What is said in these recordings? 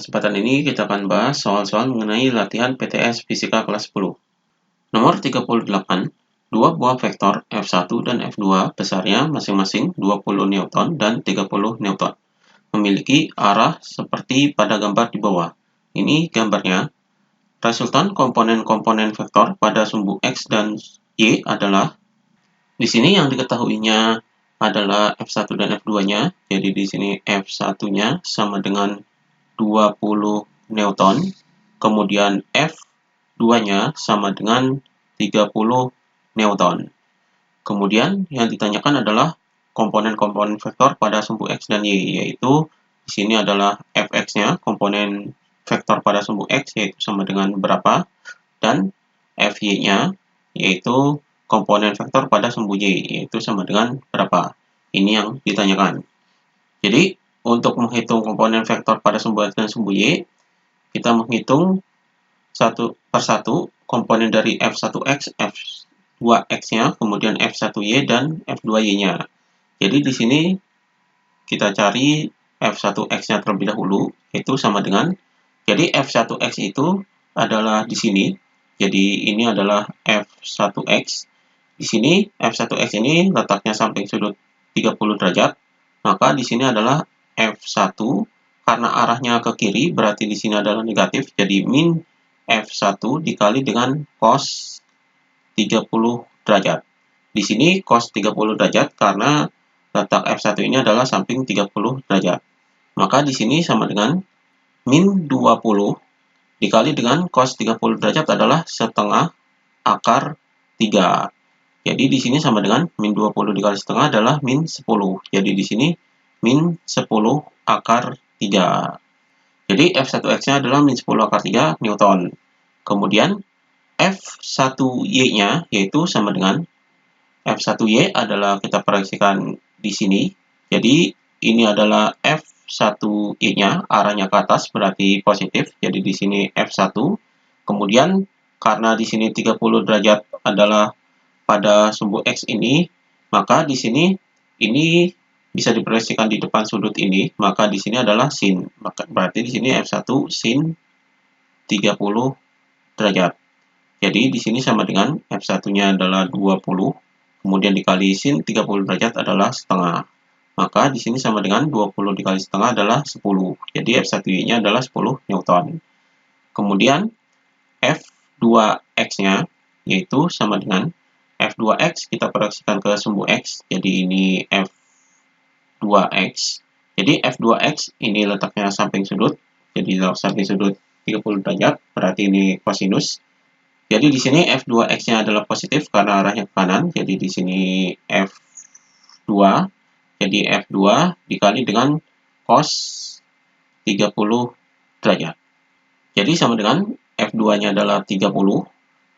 kesempatan ini kita akan bahas soal-soal mengenai latihan PTS Fisika kelas 10. Nomor 38, dua buah vektor F1 dan F2 besarnya masing-masing 20 Newton dan 30 Newton. Memiliki arah seperti pada gambar di bawah. Ini gambarnya. Resultan komponen-komponen vektor pada sumbu X dan Y adalah, di sini yang diketahuinya adalah F1 dan F2-nya. Jadi di sini F1-nya sama dengan 20 Newton, kemudian F2-nya sama dengan 30 Newton. Kemudian yang ditanyakan adalah komponen-komponen vektor pada sumbu X dan Y, yaitu di sini adalah Fx-nya, komponen vektor pada sumbu X, yaitu sama dengan berapa, dan Fy-nya, yaitu komponen vektor pada sumbu Y, yaitu sama dengan berapa. Ini yang ditanyakan. Jadi, untuk menghitung komponen vektor pada sumbu X dan sumbu Y, kita menghitung satu persatu komponen dari F1X, F2X-nya, kemudian F1Y dan F2Y-nya. Jadi di sini kita cari F1X-nya terlebih dahulu, itu sama dengan, jadi F1X itu adalah di sini. Jadi ini adalah F1X. Di sini F1X ini letaknya samping sudut 30 derajat. Maka di sini adalah F1, karena arahnya ke kiri, berarti di sini adalah negatif, jadi min F1 dikali dengan cos 30 derajat. Di sini cos 30 derajat karena letak F1 ini adalah samping 30 derajat. Maka di sini sama dengan min 20 dikali dengan cos 30 derajat adalah setengah akar 3. Jadi di sini sama dengan min 20 dikali setengah adalah min 10. Jadi di sini min 10 akar 3. Jadi F1X-nya adalah min 10 akar 3 Newton. Kemudian F1Y-nya yaitu sama dengan F1Y adalah kita proyeksikan di sini. Jadi ini adalah F1Y-nya, arahnya ke atas berarti positif. Jadi di sini F1. Kemudian karena di sini 30 derajat adalah pada sumbu X ini, maka di sini ini bisa diproyeksikan di depan sudut ini, maka di sini adalah sin. Maka berarti di sini F1 sin 30 derajat. Jadi di sini sama dengan F1-nya adalah 20, kemudian dikali sin 30 derajat adalah setengah. Maka di sini sama dengan 20 dikali setengah adalah 10. Jadi F1Y-nya adalah 10 Newton. Kemudian F2X-nya yaitu sama dengan F2X kita proyeksikan ke sumbu X, jadi ini F2X. Jadi F2X ini letaknya samping sudut, jadi samping sudut 30 derajat, berarti ini kosinus. Jadi di sini F2X-nya adalah positif karena arahnya ke kanan, jadi di sini F2, jadi F2 dikali dengan cos 30 derajat. Jadi sama dengan F2-nya adalah 30,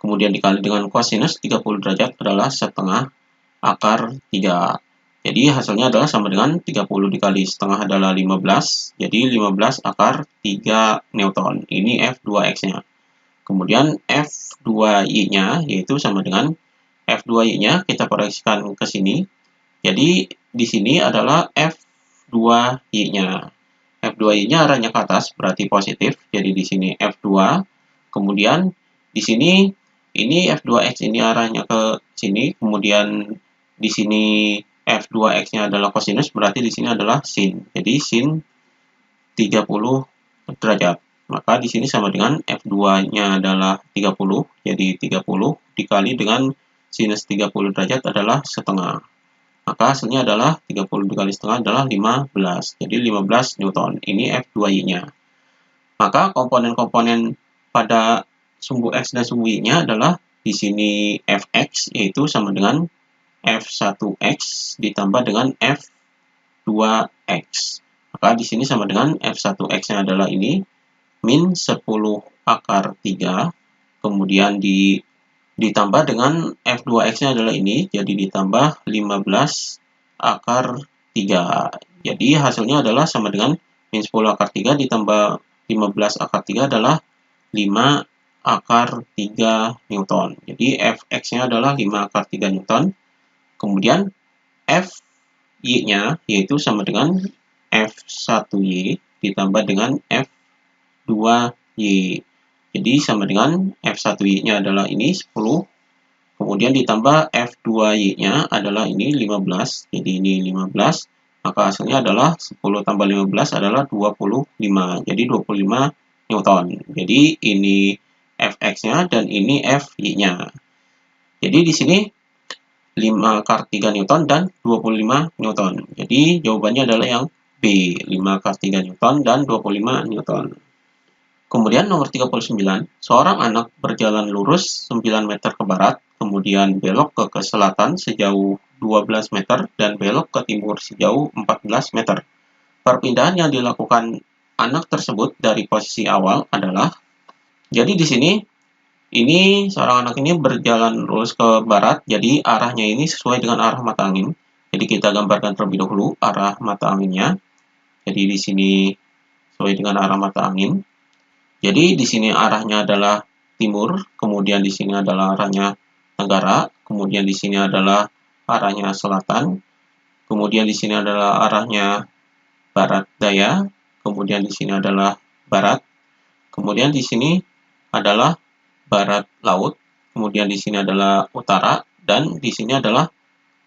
kemudian dikali dengan kosinus 30 derajat adalah setengah akar 3. Jadi hasilnya adalah sama dengan 30 dikali setengah adalah 15. Jadi 15 akar 3 Newton. Ini F2X-nya. Kemudian F2Y-nya yaitu sama dengan F2Y-nya kita proyeksikan ke sini. Jadi di sini adalah F2Y-nya. F2Y-nya arahnya ke atas berarti positif. Jadi di sini F2. Kemudian di sini ini F2X ini arahnya ke sini, kemudian di sini F2X-nya adalah kosinus, berarti di sini adalah sin. Jadi sin 30 derajat. Maka di sini sama dengan F2-nya adalah 30, jadi 30 dikali dengan sinus 30 derajat adalah setengah. Maka hasilnya adalah 30 dikali setengah adalah 15. Jadi 15 Newton. Ini F2Y-nya. Maka komponen-komponen pada sumbu X dan sumbu Y-nya adalah di sini Fx yaitu sama dengan F1X ditambah dengan F2X. Maka di sini sama dengan F1X-nya adalah ini min 10 akar 3, kemudian ditambah dengan F2X-nya adalah ini, jadi ditambah 15 akar 3. Jadi hasilnya adalah sama dengan min 10 akar 3 ditambah 15 akar 3 adalah 5 akar 3 Newton. Jadi Fx-nya adalah 5 akar 3 Newton. Kemudian Fy-nya yaitu sama dengan F1Y ditambah dengan 2Y. Jadi sama dengan F1Y-nya adalah ini 10, kemudian ditambah F2Y-nya adalah ini 15, jadi ini 15, maka hasilnya adalah 10 tambah 15 adalah 25, jadi 25 Newton. Jadi ini Fx-nya dan ini Fy-nya. Jadi di sini 5 kar 3 Newton dan 25 Newton. Jadi jawabannya adalah yang B, 5 kar 3 Newton dan 25 Newton. Kemudian nomor 39, seorang anak berjalan lurus 9 meter ke barat, kemudian belok ke selatan sejauh 12 meter, dan belok ke timur sejauh 14 meter. Perpindahan yang dilakukan anak tersebut dari posisi awal adalah, jadi di sini, ini seorang anak ini berjalan lurus ke barat, jadi arahnya ini sesuai dengan arah mata angin. Jadi kita gambarkan terlebih dahulu arah mata anginnya. Jadi di sini sesuai dengan arah mata angin. Jadi di sini arahnya adalah timur, kemudian di sini adalah arahnya tenggara, kemudian di sini adalah arahnya selatan, kemudian di sini adalah arahnya barat daya, kemudian di sini adalah barat, kemudian di sini adalah barat laut, kemudian di sini adalah utara, dan di sini adalah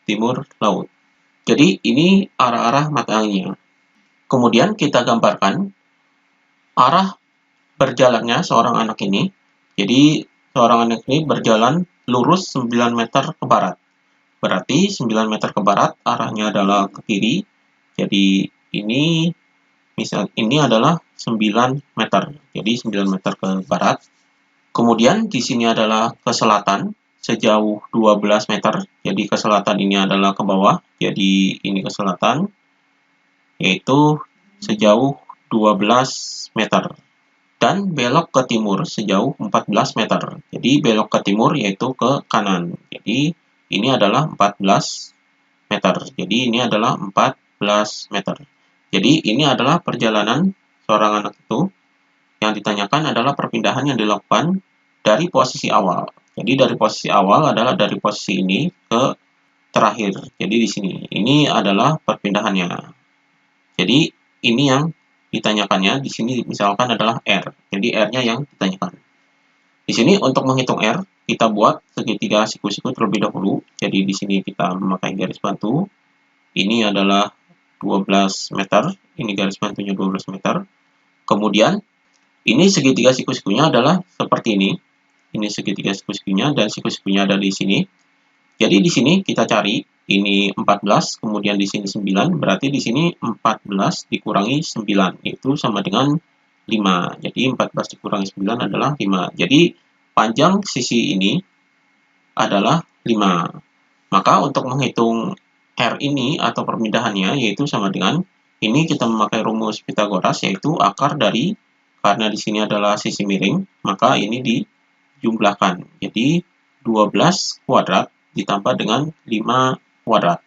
timur laut. Jadi ini arah-arah mata anginnya. Kemudian kita gambarkan arah berjalannya seorang anak ini. Jadi seorang anak ini berjalan lurus 9 meter ke barat. Berarti 9 meter ke barat arahnya adalah ke kiri. Jadi ini adalah 9 meter. Jadi 9 meter ke barat. Kemudian di sini adalah ke selatan sejauh 12 meter. Jadi ke selatan ini adalah ke bawah. Jadi ini ke selatan yaitu sejauh 12 meter. Dan belok ke timur sejauh 14 meter. Jadi belok ke timur yaitu ke kanan. Jadi ini adalah 14 meter. Jadi ini adalah 14 meter. Jadi ini adalah perjalanan seorang anak itu. Yang ditanyakan adalah perpindahan yang dilakukan dari posisi awal. Jadi dari posisi awal adalah dari posisi ini ke terakhir. Jadi di sini. Ini adalah perpindahannya. Jadi ini yang ditanyakannya di sini misalkan adalah R. Jadi R-nya yang ditanyakan. Di sini untuk menghitung R, kita buat segitiga siku-siku terlebih dahulu. Jadi di sini kita memakai garis bantu. Ini adalah 12 meter. Ini garis bantunya 12 meter. Kemudian ini segitiga siku-sikunya adalah seperti ini. Ini segitiga siku-sikunya dan siku-sikunya ada di sini. Jadi di sini kita cari ini 14, kemudian di sini 9, berarti di sini 14 dikurangi 9, itu sama dengan 5. Jadi 14 dikurangi 9 adalah 5. Jadi panjang sisi ini adalah 5. Maka untuk menghitung R ini atau perpindahannya yaitu sama dengan, ini kita memakai rumus Pitagoras yaitu akar dari, karena di sini adalah sisi miring, maka ini dijumlahkan. Jadi 12 kuadrat ditambah dengan 5 kuadrat.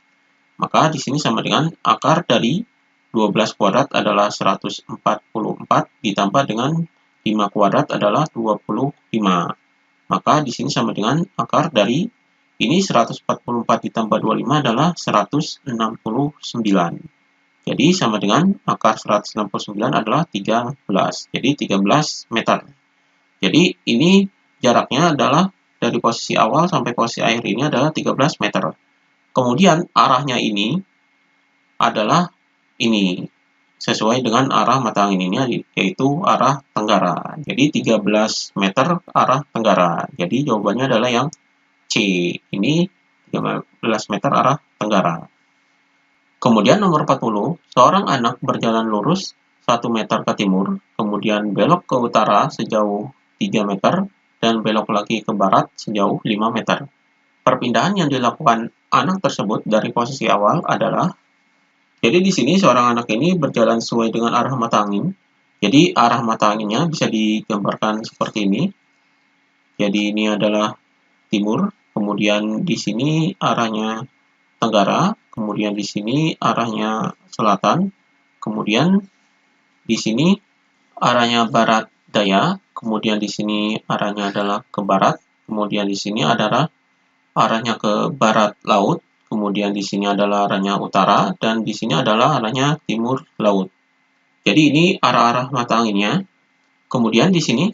Maka di sini sama dengan akar dari 12 kuadrat adalah 144 ditambah dengan 5 kuadrat adalah 25. Maka di sini sama dengan akar dari ini 144 ditambah 25 adalah 169. Jadi sama dengan akar 169 adalah 13. Jadi 13 meter. Jadi ini jaraknya adalah dari posisi awal sampai posisi akhir ini adalah 13 meter. Kemudian arahnya ini adalah ini. Sesuai dengan arah mata angin ini yaitu arah tenggara. Jadi 13 meter arah tenggara. Jadi jawabannya adalah yang C. Ini 13 meter arah tenggara. Kemudian nomor 40, seorang anak berjalan lurus 1 meter ke timur, kemudian belok ke utara sejauh 3 meter, dan belok lagi ke barat sejauh 5 meter. Perpindahan yang dilakukan anak tersebut dari posisi awal adalah, jadi di sini seorang anak ini berjalan sesuai dengan arah mata angin. Jadi arah mata anginnya bisa digambarkan seperti ini. Jadi ini adalah timur, kemudian di sini arahnya tenggara, kemudian di sini arahnya selatan, kemudian di sini arahnya barat daya, kemudian di sini arahnya adalah ke barat, kemudian di sini adalah arahnya ke barat laut, kemudian di sini adalah arahnya utara, dan di sini adalah arahnya timur laut. Jadi ini arah-arah mata anginnya. Kemudian di sini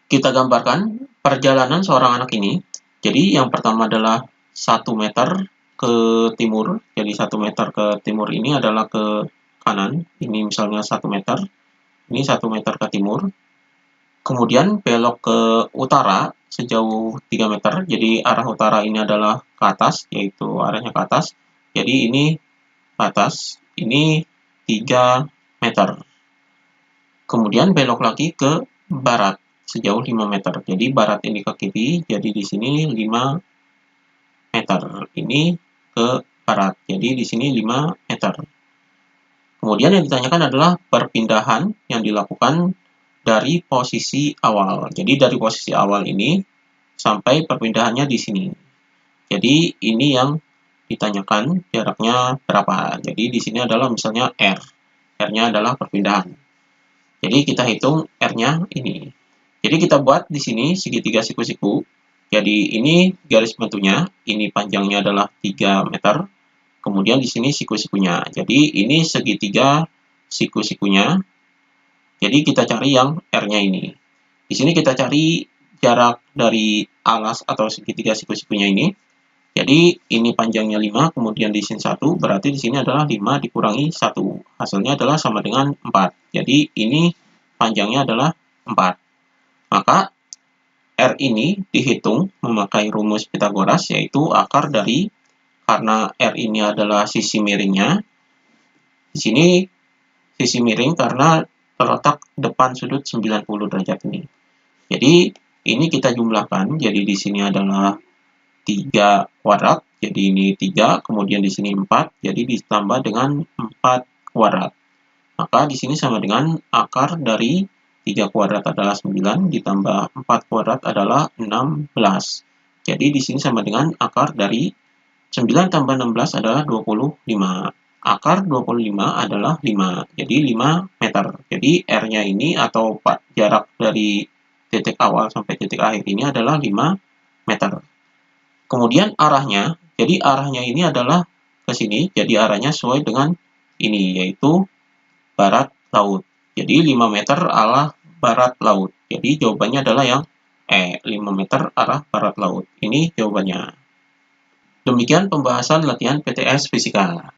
kita gambarkan perjalanan seorang anak ini. Jadi yang pertama adalah 1 meter ke timur. Jadi 1 meter ke timur ini adalah ke kanan. Ini misalnya 1 meter. Ini 1 meter ke timur. Kemudian belok ke utara sejauh 3 meter. Jadi arah utara ini adalah ke atas, yaitu arahnya ke atas. Jadi ini ke atas. Ini 3 meter. Kemudian belok lagi ke barat sejauh 5 meter. Jadi barat ini ke kiri, jadi di sini 5 meter. Ini ke barat, jadi di sini 5 meter. Kemudian yang ditanyakan adalah perpindahan yang dilakukan dari posisi awal. Jadi dari posisi awal ini sampai perpindahannya di sini. Jadi ini yang ditanyakan jaraknya berapa. Jadi di sini adalah misalnya R. R-nya adalah perpindahan. Jadi kita hitung R-nya ini. Jadi kita buat di sini segitiga siku-siku. Jadi ini garis bentuknya, ini panjangnya adalah 3 meter. Kemudian di sini siku-sikunya. Jadi ini segitiga siku-sikunya. Jadi kita cari yang R-nya ini. Di sini kita cari jarak dari alas atau segitiga siku-sikunya ini. Jadi ini panjangnya 5, kemudian di sini 1, berarti di sini adalah 5 dikurangi 1. Hasilnya adalah sama dengan 4. Jadi ini panjangnya adalah 4. Maka R ini dihitung memakai rumus Pythagoras, yaitu akar dari, karena R ini adalah sisi miringnya. Di sini sisi miring karena terletak depan sudut 90 derajat ini. Jadi ini kita jumlahkan, jadi di sini adalah 3 kuadrat, jadi ini 3, kemudian di sini 4, jadi ditambah dengan 4 kuadrat. Maka di sini sama dengan akar dari 3 kuadrat adalah 9, ditambah 4 kuadrat adalah 16. Jadi di sini sama dengan akar dari 9 tambah 16 adalah 25. Akar 25 adalah 5, jadi 5 meter. Jadi R-nya ini atau jarak dari titik awal sampai titik akhir ini adalah 5 meter. Kemudian arahnya, jadi arahnya ini adalah ke sini, jadi arahnya sesuai dengan ini, yaitu barat laut. Jadi 5 meter arah barat laut. Jadi jawabannya adalah yang 5 meter arah barat laut. Ini jawabannya. Demikian pembahasan latihan PTS Fisika.